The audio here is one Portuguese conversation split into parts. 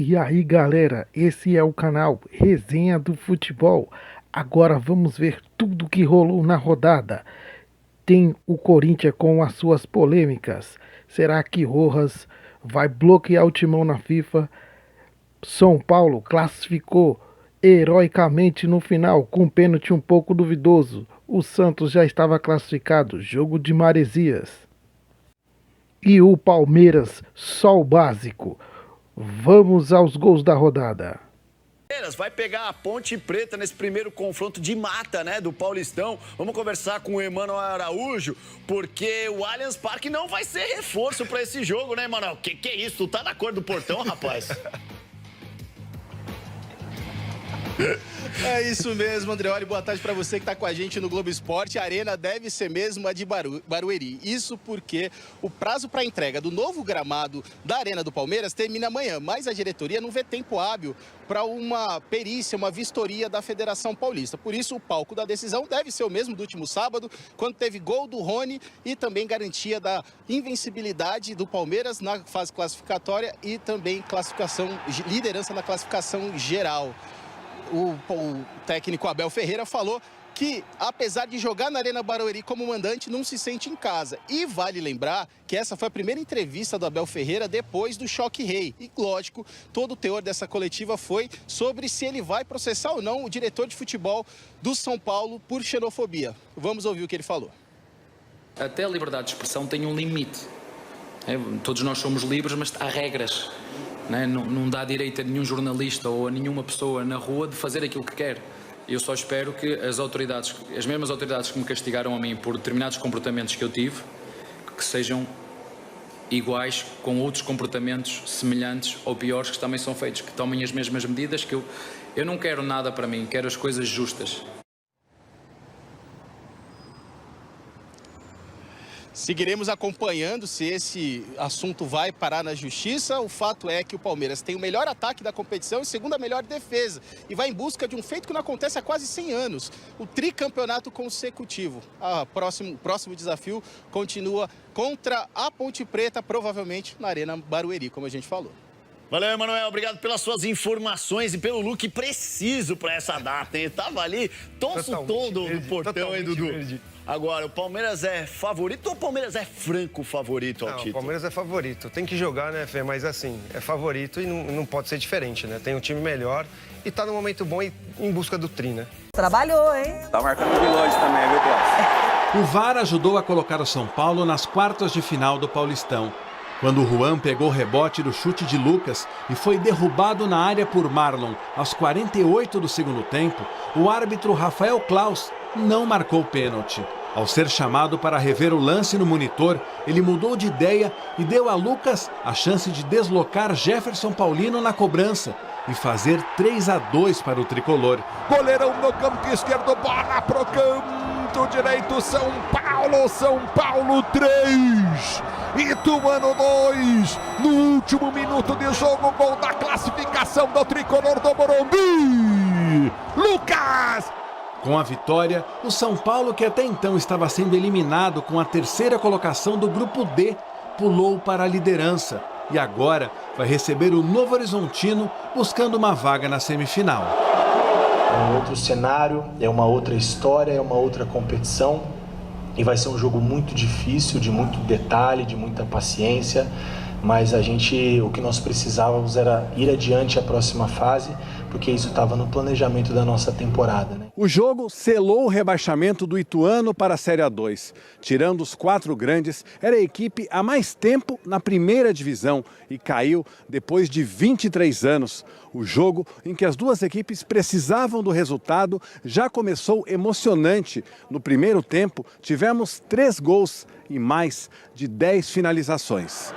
E aí galera, esse é o canal Resenha do Futebol. Agora vamos ver tudo que rolou na rodada. Tem o Corinthians com as suas polêmicas. Será que Rojas vai bloquear o Timão na FIFA? São Paulo classificou heroicamente no final com um pênalti um pouco duvidoso. O Santos já estava classificado, jogo de maresias. E o Palmeiras, só o básico. Vamos aos gols da rodada. Vai pegar a Ponte Preta nesse primeiro confronto de mata, né, do Paulistão. Vamos conversar com o Emanuel Araújo, porque o Allianz Parque não vai ser reforço para esse jogo, né, Emanuel? Que é isso? Tu tá na cor do portão, rapaz? É isso mesmo, Andreoli. Boa tarde para você que está com a gente no Globo Esporte. A arena deve ser mesmo a de Barueri. Isso porque o prazo para entrega do novo gramado da Arena do Palmeiras termina amanhã, mas a diretoria não vê tempo hábil para uma perícia, uma vistoria da Federação Paulista. Por isso, o palco da decisão deve ser o mesmo do último sábado, quando teve gol do Rony e também garantia da invencibilidade do Palmeiras na fase classificatória e também liderança na classificação geral. O técnico Abel Ferreira falou que, apesar de jogar na Arena Barueri como mandante, não se sente em casa. E vale lembrar que essa foi a primeira entrevista do Abel Ferreira depois do choque rei. E, lógico, todo o teor dessa coletiva foi sobre se ele vai processar ou não o diretor de futebol do São Paulo por xenofobia. Vamos ouvir o que ele falou. Até a liberdade de expressão tem um limite. Todos nós somos livres, mas há regras. Não dá direito a nenhum jornalista ou a nenhuma pessoa na rua de fazer aquilo que quer. Eu só espero que as mesmas autoridades que me castigaram a mim por determinados comportamentos que eu tive, que sejam iguais com outros comportamentos semelhantes ou piores que também são feitos, que tomem as mesmas medidas, que eu não quero nada para mim, quero as coisas justas. Seguiremos acompanhando se esse assunto vai parar na justiça. O fato é que o Palmeiras tem o melhor ataque da competição e segunda melhor defesa. E vai em busca de um feito que não acontece há quase 100 anos. O tricampeonato consecutivo. O próximo desafio continua contra a Ponte Preta, provavelmente na Arena Barueri, como a gente falou. Valeu, Emanuel. Obrigado pelas suas informações e pelo look preciso para essa data, hein? Tava ali, tonso todo no portão, hein, Dudu? Verde. Agora, o Palmeiras é favorito ou o Palmeiras é franco favorito ao título? O Palmeiras é favorito. Tem que jogar, né, Fê? Mas assim, é favorito e não pode ser diferente, né? Tem um time melhor e tá num momento bom e em busca do tri, né? Trabalhou, hein? Tá marcando o Villode também, viu, Cláudio? O VAR ajudou a colocar o São Paulo nas quartas de final do Paulistão. Quando o Juan pegou o rebote do chute de Lucas e foi derrubado na área por Marlon aos 48 do segundo tempo, o árbitro Rafael Claus não marcou pênalti. Ao ser chamado para rever o lance no monitor, ele mudou de ideia e deu a Lucas a chance de deslocar Jefferson Paulino na cobrança e fazer 3-2 para o tricolor. Goleirão no campo esquerdo, bola pro canto direito, São Paulo 3, Ituano 2, no último minuto de jogo, gol da classificação do tricolor do Morumbi, Lucas! Com a vitória, o São Paulo, que até então estava sendo eliminado com a terceira colocação do Grupo D, pulou para a liderança e agora vai receber o Novo Horizontino buscando uma vaga na semifinal. É um outro cenário, é uma outra história, é uma outra competição e vai ser um jogo muito difícil, de muito detalhe, de muita paciência, mas o que nós precisávamos era ir adiante à próxima fase, porque isso estava no planejamento da nossa temporada, né? O jogo selou o rebaixamento do Ituano para a Série A2. Tirando os 4 grandes, era a equipe há mais tempo na primeira divisão e caiu depois de 23 anos. O jogo, em que as duas equipes precisavam do resultado, já começou emocionante. No primeiro tempo, tivemos 3 gols e mais de 10 finalizações.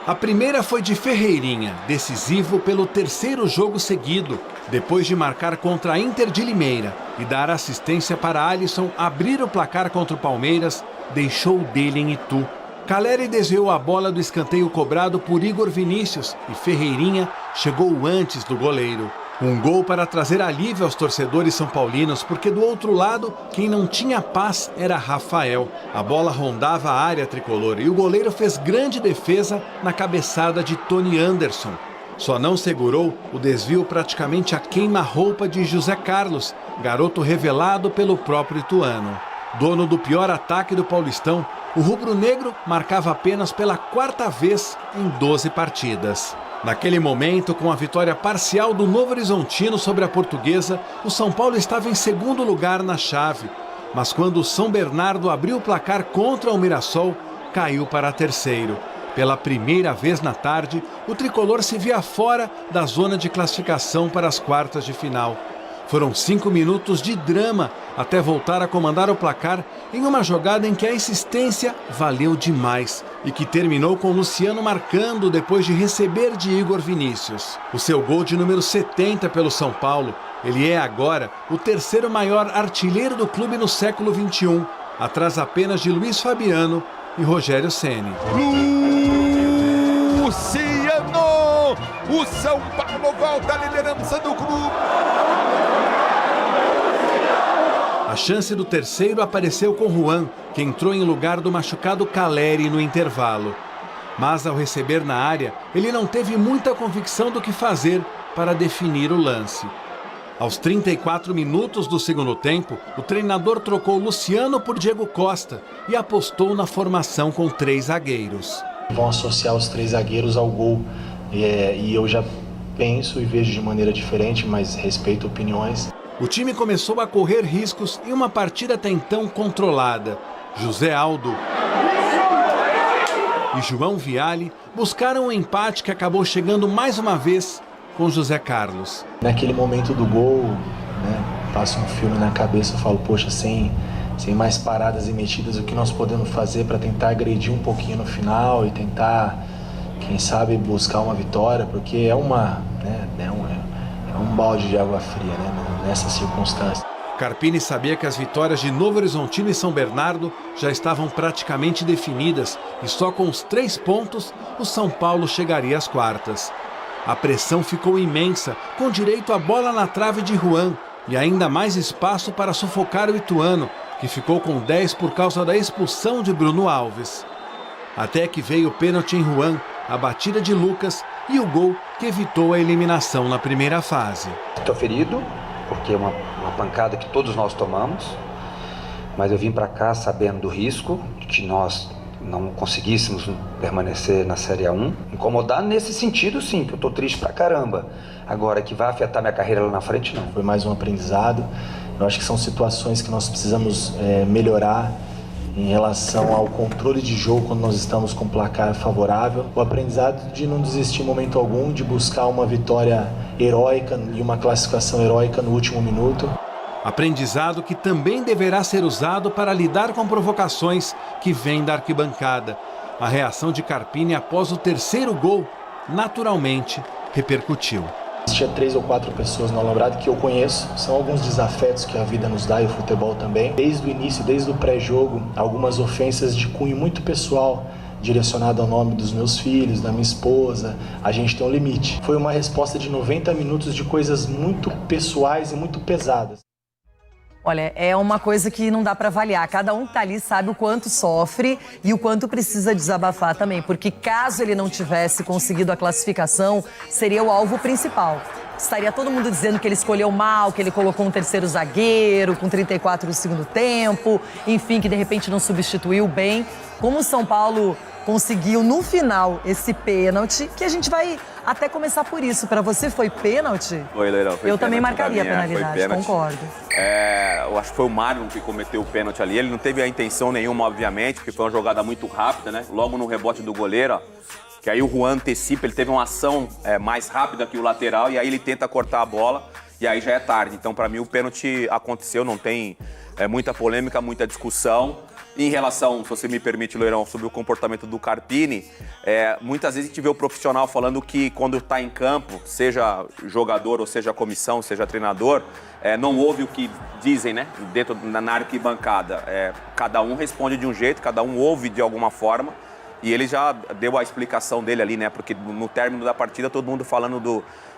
A primeira foi de Ferreirinha, decisivo pelo 3º jogo seguido, depois de marcar contra a Inter de Limeira e dar assistência para Alisson abrir o placar contra o Palmeiras, deixou dele em Itu. Caleri desviou a bola do escanteio cobrado por Igor Vinícius e Ferreirinha chegou antes do goleiro. Um gol para trazer alívio aos torcedores são paulinos, porque do outro lado, quem não tinha paz era Rafael. A bola rondava a área tricolor e o goleiro fez grande defesa na cabeçada de Tony Anderson. Só não segurou o desvio praticamente a queima-roupa de José Carlos, garoto revelado pelo próprio Ituano. Dono do pior ataque do Paulistão, o rubro-negro marcava apenas pela 4ª vez em 12 partidas. Naquele momento, com a vitória parcial do Novo Horizontino sobre a Portuguesa, o São Paulo estava em 2º lugar na chave. Mas quando o São Bernardo abriu o placar contra o Mirassol, caiu para 3º. Pela primeira vez na tarde, o tricolor se via fora da zona de classificação para as quartas de final. Foram 5 minutos de drama até voltar a comandar o placar em uma jogada em que a insistência valeu demais e que terminou com Luciano marcando depois de receber de Igor Vinícius. O seu gol de número 70 pelo São Paulo, ele é agora o 3º maior artilheiro do clube no século XXI, atrás apenas de Luiz Fabiano e Rogério Ceni. Luciano! O São Paulo volta à liderança do clube. A chance do 3º apareceu com Juan, que entrou em lugar do machucado Caleri no intervalo. Mas ao receber na área, ele não teve muita convicção do que fazer para definir o lance. Aos 34 minutos do segundo tempo, o treinador trocou Luciano por Diego Costa e apostou na formação com 3 zagueiros. Vão associar os 3 zagueiros ao gol e eu já penso e vejo de maneira diferente, mas respeito opiniões. O time começou a correr riscos em uma partida até então controlada. José Aldo e João Vialli buscaram um empate que acabou chegando mais uma vez com José Carlos. Naquele momento do gol, passa um filme na cabeça, eu falo, poxa, sem mais paradas e metidas, o que nós podemos fazer para tentar agredir um pouquinho no final e tentar, quem sabe, buscar uma vitória, porque é um balde de água fria, nessa circunstância. Carpini sabia que as vitórias de Novo Horizontino e São Bernardo já estavam praticamente definidas e só com os 3 pontos o São Paulo chegaria às quartas. A pressão ficou imensa, com direito à bola na trave de Juan e ainda mais espaço para sufocar o Ituano, que ficou com 10 por causa da expulsão de Bruno Alves. Até que veio o pênalti em Juan, a batida de Lucas e o gol que evitou a eliminação na primeira fase. Estou ferido, porque é uma pancada que todos nós tomamos, mas eu vim para cá sabendo do risco de que nós não conseguíssemos permanecer na Série A1. Incomodar nesse sentido, sim, que eu estou triste pra caramba. Agora, que vai afetar minha carreira lá na frente, não. Foi mais um aprendizado. Eu acho que são situações que nós precisamos melhorar em relação ao controle de jogo quando nós estamos com placar favorável. O aprendizado de não desistir em momento algum, de buscar uma vitória heróica e uma classificação heróica no último minuto. Aprendizado que também deverá ser usado para lidar com provocações que vêm da arquibancada. A reação de Carpini após o 3º gol, naturalmente, repercutiu. Tinha 3 ou 4 pessoas no Alambrado que eu conheço, são alguns desafetos que a vida nos dá e o futebol também. Desde o início, desde o pré-jogo, algumas ofensas de cunho muito pessoal, direcionado ao nome dos meus filhos, da minha esposa. A gente tem um limite. Foi uma resposta de 90 minutos de coisas muito pessoais e muito pesadas. Olha, é uma coisa que não dá para avaliar. Cada um que tá ali sabe o quanto sofre e o quanto precisa desabafar também. Porque caso ele não tivesse conseguido a classificação, seria o alvo principal. Estaria todo mundo dizendo que ele escolheu mal, que ele colocou um 3º zagueiro com 34 no segundo tempo. Enfim, que de repente não substituiu bem. Como o São Paulo conseguiu no final esse pênalti, que a gente vai até começar por isso. Para você foi pênalti? Foi, Leirão. Eu também marcaria a penalidade, concordo. Eu acho que foi o Marlon que cometeu o pênalti ali. Ele não teve a intenção nenhuma, obviamente, porque foi uma jogada muito rápida, né? Logo no rebote do goleiro, ó, que aí o Juan antecipa, ele teve uma ação mais rápida que o lateral e aí ele tenta cortar a bola e aí já é tarde. Então, para mim, o pênalti aconteceu, não tem muita polêmica, muita discussão. Em relação, se você me permite, Leirão, sobre o comportamento do Carpini, muitas vezes a gente vê o profissional falando que quando está em campo, seja jogador ou seja comissão, seja treinador, não ouve o que dizem, né, dentro na arquibancada. Cada um responde de um jeito, cada um ouve de alguma forma, e ele já deu a explicação dele ali, né, porque no término da partida todo mundo falando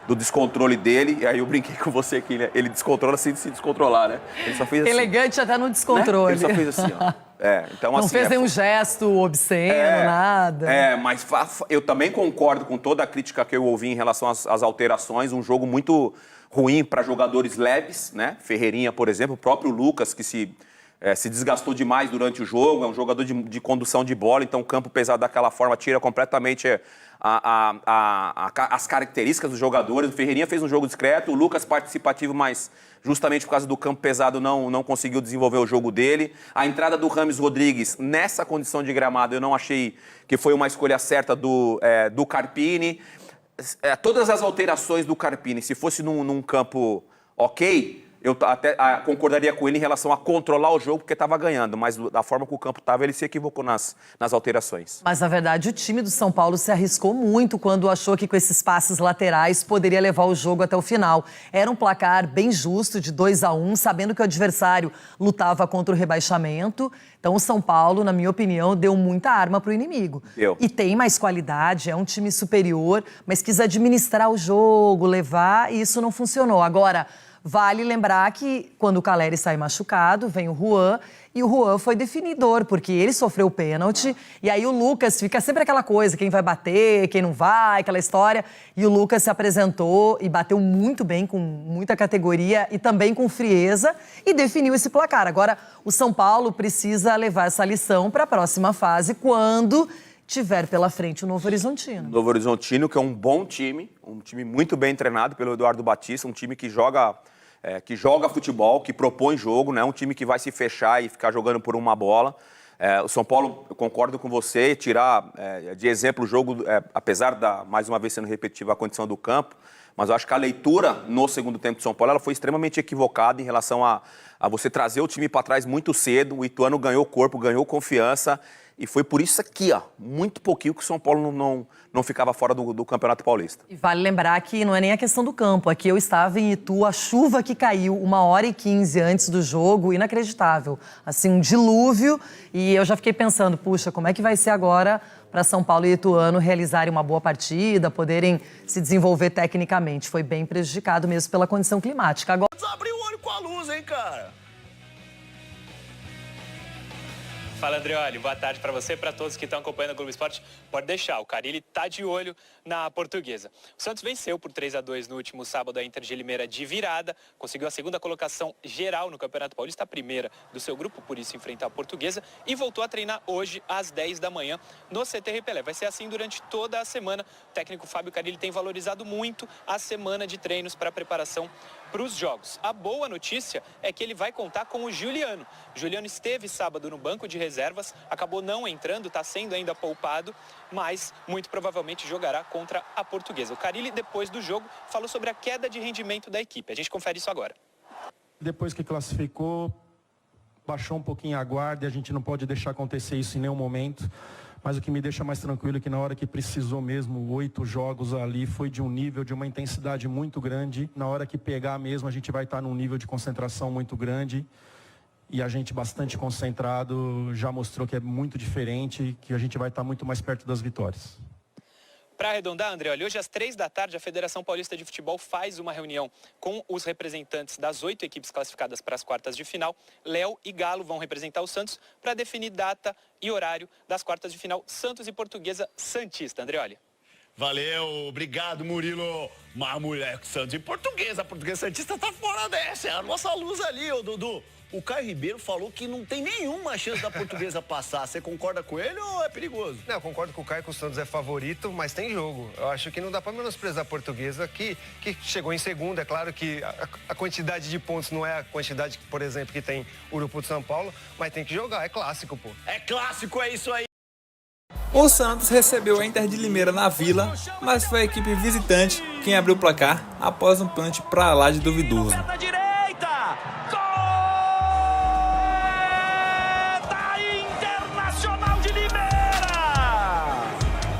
do descontrole dele, e aí eu brinquei com você aqui, né? Ele descontrola sem se descontrolar, né? Ele só fez assim. Elegante até no descontrole. Né? Ele só fez assim, ó. Então, Não assim, fez nenhum gesto obsceno, nada. Mas eu também concordo com toda a crítica que eu ouvi em relação às alterações. Um jogo muito ruim para jogadores leves, né? Ferreirinha, por exemplo, o próprio Lucas, que se desgastou demais durante o jogo, é um jogador de condução de bola, então o campo pesado daquela forma tira completamente as características dos jogadores. O Ferreirinha fez um jogo discreto, o Lucas participativo, mas justamente por causa do campo pesado não conseguiu desenvolver o jogo dele. A entrada do Rames Rodrigues nessa condição de gramado eu não achei que foi uma escolha certa do Carpini. Todas as alterações do Carpini, se fosse num campo ok, eu até concordaria com ele em relação a controlar o jogo, porque estava ganhando, mas da forma que o campo estava, ele se equivocou nas alterações. Mas, na verdade, o time do São Paulo se arriscou muito quando achou que com esses passes laterais poderia levar o jogo até o final. Era um placar bem justo, de 2-1, sabendo que o adversário lutava contra o rebaixamento. Então, o São Paulo, na minha opinião, deu muita arma para o inimigo. E tem mais qualidade, é um time superior, mas quis administrar o jogo, levar, e isso não funcionou. Agora, vale lembrar que quando o Calleri sai machucado, vem o Juan, e o Juan foi definidor, porque ele sofreu o pênalti, e aí o Lucas fica sempre aquela coisa, quem vai bater, quem não vai, aquela história, e o Lucas se apresentou e bateu muito bem, com muita categoria e também com frieza, e definiu esse placar. Agora, o São Paulo precisa levar essa lição para a próxima fase, quando tiver pela frente o Novo Horizontino. Novo Horizontino, que é um bom time, um time muito bem treinado pelo Eduardo Batista, um time que joga futebol, que propõe jogo, né? Um time que vai se fechar e ficar jogando por uma bola. O São Paulo, eu concordo com você, tirar de exemplo o jogo, apesar mais uma vez sendo repetitivo, a condição do campo, mas eu acho que a leitura no segundo tempo do São Paulo ela foi extremamente equivocada em relação a você trazer o time para trás muito cedo. O Ituano ganhou corpo, ganhou confiança, e foi por isso aqui, muito pouquinho, que o São Paulo não ficava fora do Campeonato Paulista. E vale lembrar que não é nem a questão do campo. Aqui eu estava em Itu, a chuva que caiu 1h15 antes do jogo, inacreditável. Assim, um dilúvio, e eu já fiquei pensando, puxa, como é que vai ser agora para São Paulo e Ituano realizarem uma boa partida, poderem se desenvolver tecnicamente. Foi bem prejudicado mesmo pela condição climática. Agora... Abriu o olho com a luz, hein, cara? Fala, Andreoli. Boa tarde para você, para todos que estão acompanhando o Globo Esporte. Pode deixar, o Carille está de olho na Portuguesa. O Santos venceu por 3-2 no último sábado a Inter de Limeira de virada, conseguiu a segunda colocação geral no Campeonato Paulista, a primeira do seu grupo, por isso enfrentar a Portuguesa, e voltou a treinar hoje às 10 da manhã no CT Pelé. Vai ser assim durante toda a semana. O técnico Fábio Carille tem valorizado muito a semana de treinos para a preparação para os jogos. A boa notícia é que ele vai contar com o Juliano. O Juliano esteve sábado no banco de reservas, acabou não entrando, está sendo ainda poupado, mas muito provavelmente jogará contra a Portuguesa. O Carille, depois do jogo, falou sobre a queda de rendimento da equipe. A gente confere isso agora. Depois que classificou, baixou um pouquinho a guarda, e a gente não pode deixar acontecer isso em nenhum momento. Mas o que me deixa mais tranquilo é que na hora que precisou mesmo, 8 jogos ali, foi de um nível, de uma intensidade muito grande. Na hora que pegar mesmo, a gente vai estar num nível de concentração muito grande. E a gente bastante concentrado já mostrou que é muito diferente, que a gente vai estar muito mais perto das vitórias. Para arredondar, André, olha, hoje às 3 da tarde a Federação Paulista de Futebol faz uma reunião com os representantes das 8 equipes classificadas para as quartas de final. Léo e Galo vão representar o Santos para definir data e horário das quartas de final. Santos e Portuguesa Santista. André, olha. Valeu, obrigado, Murilo. Mas, moleque, Santos e Portuguesa. A Portuguesa Santista tá fora dessa. É a nossa luz ali, ô Dudu. O Caio Ribeiro falou que não tem nenhuma chance da Portuguesa passar. Você concorda com ele ou é perigoso? Não, eu concordo com o Caio que o Santos é favorito, mas tem jogo. Eu acho que não dá para menosprezar a Portuguesa, que chegou em segundo. É claro que a quantidade de pontos não é a quantidade, por exemplo, que tem o grupo de São Paulo, mas tem que jogar. É clássico, pô. É clássico, é isso aí. O Santos recebeu a Inter de Limeira na Vila, mas foi a equipe visitante quem abriu o placar após um pênalti pra lá de duvidoso.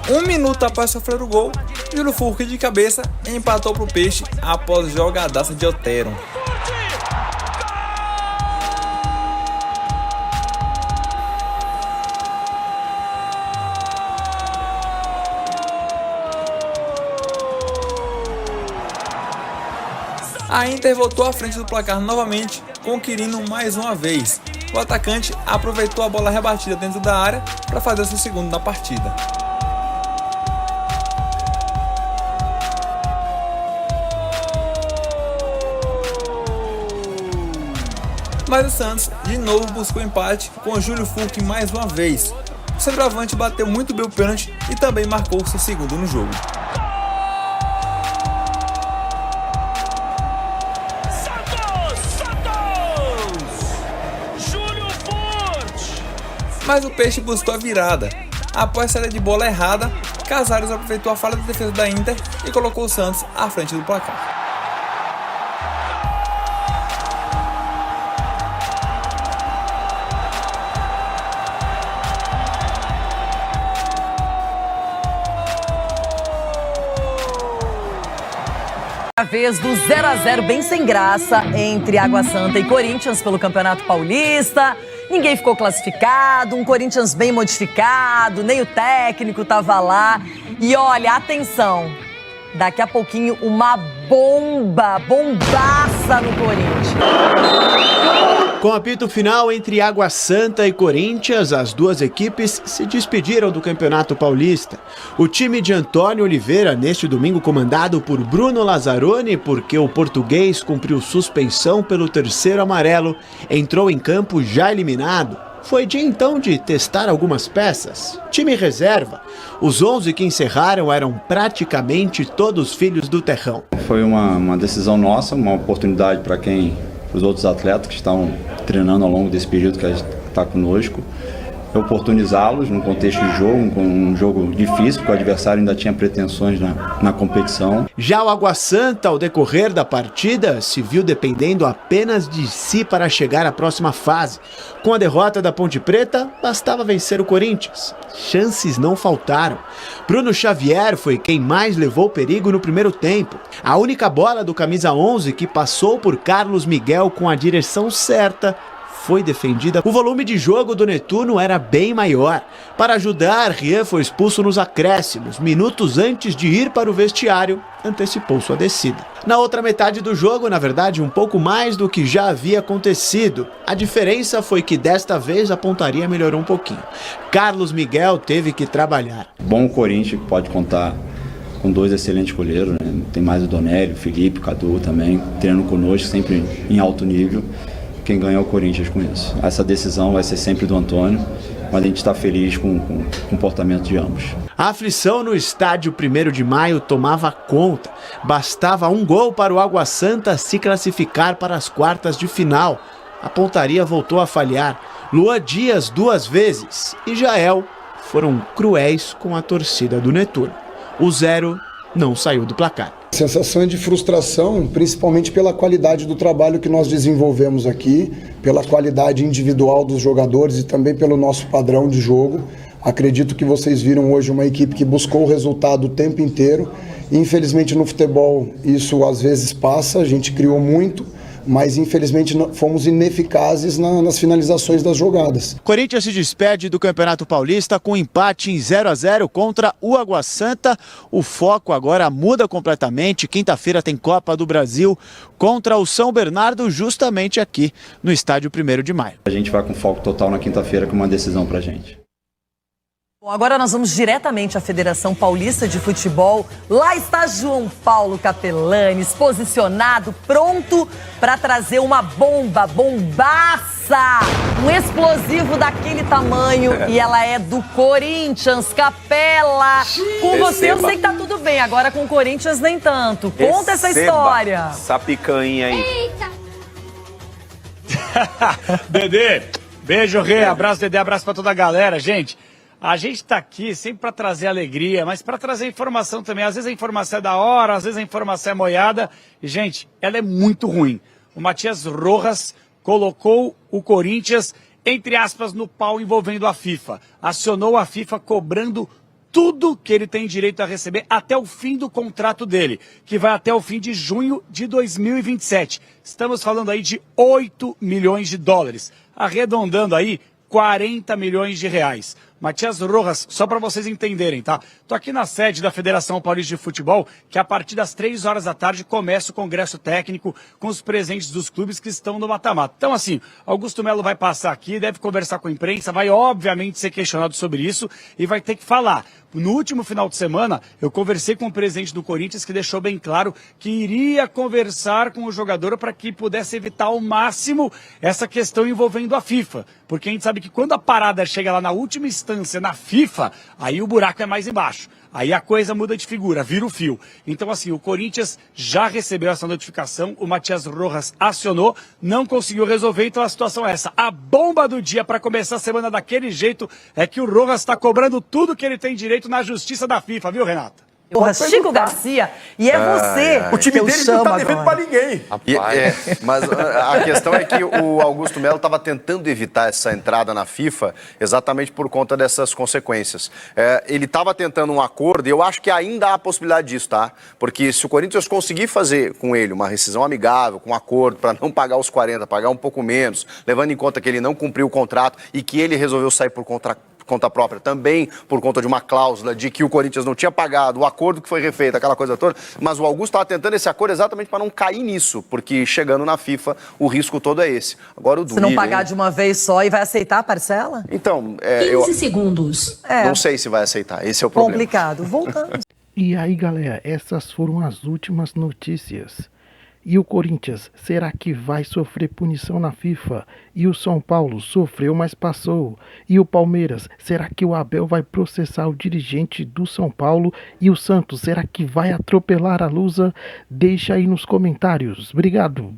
Um minuto após sofrer o gol, Júlio Furque de cabeça empatou pro Peixe após jogadaça de Otero. A Inter voltou à frente do placar novamente, com Quirino mais uma vez. o atacante aproveitou a bola rebatida dentro da área para fazer o seu segundo na partida. Mas o Santos de novo buscou empate com o Júlio Furque mais uma vez. O centroavante bateu muito bem o pênalti e também marcou seu segundo no jogo. Mas o Peixe buscou a virada. Após saída de bola errada, Casares aproveitou a falha da defesa da Inter e colocou o Santos à frente do placar. A vez do 0-0 bem sem graça entre Água Santa e Corinthians pelo Campeonato Paulista. Ninguém ficou classificado, um Corinthians bem modificado, nem o técnico tava lá. E olha, atenção, daqui a pouquinho uma bombaça no Corinthians. Com apito final entre Água Santa e Corinthians, as duas equipes se despediram do Campeonato Paulista. O time de Antônio Oliveira, neste domingo comandado por Bruno Lazzaroni, porque o português cumpriu suspensão pelo terceiro amarelo, entrou em campo já eliminado. Foi dia então de testar algumas peças. Time reserva. Os 11 que encerraram eram praticamente todos filhos do terrão. Foi uma decisão nossa, uma oportunidade para os outros atletas que estão treinando ao longo desse período que está conosco, oportunizá-los num contexto de jogo, um jogo difícil, porque o adversário ainda tinha pretensões na competição. Já o Água Santa, ao decorrer da partida, se viu dependendo apenas de si para chegar à próxima fase. Com a derrota da Ponte Preta, bastava vencer o Corinthians. Chances não faltaram. Bruno Xavier foi quem mais levou perigo no primeiro tempo. A única bola do camisa 11 que passou por Carlos Miguel com a direção certa foi defendida. O volume de jogo do Netuno era bem maior. Para ajudar, Rian foi expulso nos acréscimos. Minutos antes de ir para o vestiário, antecipou sua descida. Na outra metade do jogo, na verdade, um pouco mais do que já havia acontecido. A diferença foi que desta vez a pontaria melhorou um pouquinho. Carlos Miguel teve que trabalhar. Bom Corinthians pode contar com dois excelentes goleiros, né? Tem mais o Donélio, o Felipe, o Cadu também, treinando conosco, sempre em alto nível. Quem ganha é o Corinthians com isso. Essa decisão vai ser sempre do Antônio, mas a gente está feliz com o comportamento de ambos. A aflição no estádio 1º de Maio tomava conta. Bastava um gol para o Água Santa se classificar para as quartas de final. A pontaria voltou a falhar. Luan Dias 2 vezes e Jael foram cruéis com a torcida do Netuno. O 0 não saiu do placar. Sensação de frustração, principalmente pela qualidade do trabalho que nós desenvolvemos aqui, pela qualidade individual dos jogadores e também pelo nosso padrão de jogo. Acredito que vocês viram hoje uma equipe que buscou o resultado o tempo inteiro. Infelizmente no futebol isso às vezes passa, a gente criou muito, mas infelizmente fomos ineficazes nas finalizações das jogadas. Corinthians se despede do Campeonato Paulista com um empate em 0-0 contra o Água Santa. O foco agora muda completamente. Quinta-feira tem Copa do Brasil contra o São Bernardo, justamente aqui no estádio 1º de Maio. A gente vai com foco total na quinta-feira com uma decisão pra gente. Bom, agora nós vamos diretamente à Federação Paulista de Futebol. Lá está João Paulo Capelanes, posicionado, pronto para trazer uma bombaça, um explosivo daquele tamanho. E ela é do Corinthians. Capela, com você eu sei que tá tudo bem, agora com o Corinthians nem tanto. Conta essa história. Essa picanha aí. Eita! Dedê, beijo, Rê, abraço, Dedê, abraço para toda a galera, gente. A gente tá aqui sempre para trazer alegria, mas para trazer informação também. Às vezes a informação é da hora, às vezes a informação é moiada. E, gente, ela é muito ruim. O Matias Rojas colocou o Corinthians, entre aspas, no pau envolvendo a FIFA. Acionou a FIFA cobrando tudo que ele tem direito a receber até o fim do contrato dele, que vai até o fim de junho de 2027. Estamos falando aí de 8 milhões de dólares, arredondando aí 40 milhões de reais. Matias Rojas, só para vocês entenderem, tá? Tô aqui na sede da Federação Paulista de Futebol, que a partir das 3 horas da tarde começa o congresso técnico com os presidentes dos clubes que estão no mata-mata. Então, assim, Augusto Melo vai passar aqui, deve conversar com a imprensa, vai obviamente ser questionado sobre isso e vai ter que falar. No último final de semana, eu conversei com o presidente do Corinthians que deixou bem claro que iria conversar com o jogador para que pudesse evitar ao máximo essa questão envolvendo a FIFA. Porque a gente sabe que quando a parada chega lá na última instância, na FIFA, aí o buraco é mais embaixo. Aí a coisa muda de figura, vira o fio. Então, assim, o Corinthians já recebeu essa notificação, o Matias Rojas acionou, não conseguiu resolver, então a situação é essa. A bomba do dia para começar a semana daquele jeito é que o Rojas está cobrando tudo que ele tem direito na justiça da FIFA, viu, Renata? Chico Garcia, e é você O time que dele eu não tá chamo devendo agora. pra ninguém. Mas a questão é que o Augusto Melo estava tentando evitar essa entrada na FIFA exatamente por conta dessas consequências. Ele estava tentando um acordo e eu acho que ainda há a possibilidade disso, tá? Porque se o Corinthians conseguir fazer com ele uma rescisão amigável, com um acordo para não pagar os 40, pagar um pouco menos, levando em conta que ele não cumpriu o contrato e que ele resolveu sair por conta própria, também por conta de uma cláusula de que o Corinthians não tinha pagado, o acordo que foi refeito, aquela coisa toda, mas o Augusto estava tentando esse acordo exatamente para não cair nisso, porque chegando na FIFA, o risco todo é esse. Agora o Se não pagar de uma vez só e vai aceitar a parcela? Então, 15 segundos. Não sei se vai aceitar, esse é o problema. Complicado. Voltando. E aí, galera, essas foram as últimas notícias. E o Corinthians, será que vai sofrer punição na FIFA? E o São Paulo sofreu, mas passou. E o Palmeiras, será que o Abel vai processar o dirigente do São Paulo? E o Santos, será que vai atropelar a Lusa? Deixa aí nos comentários. Obrigado.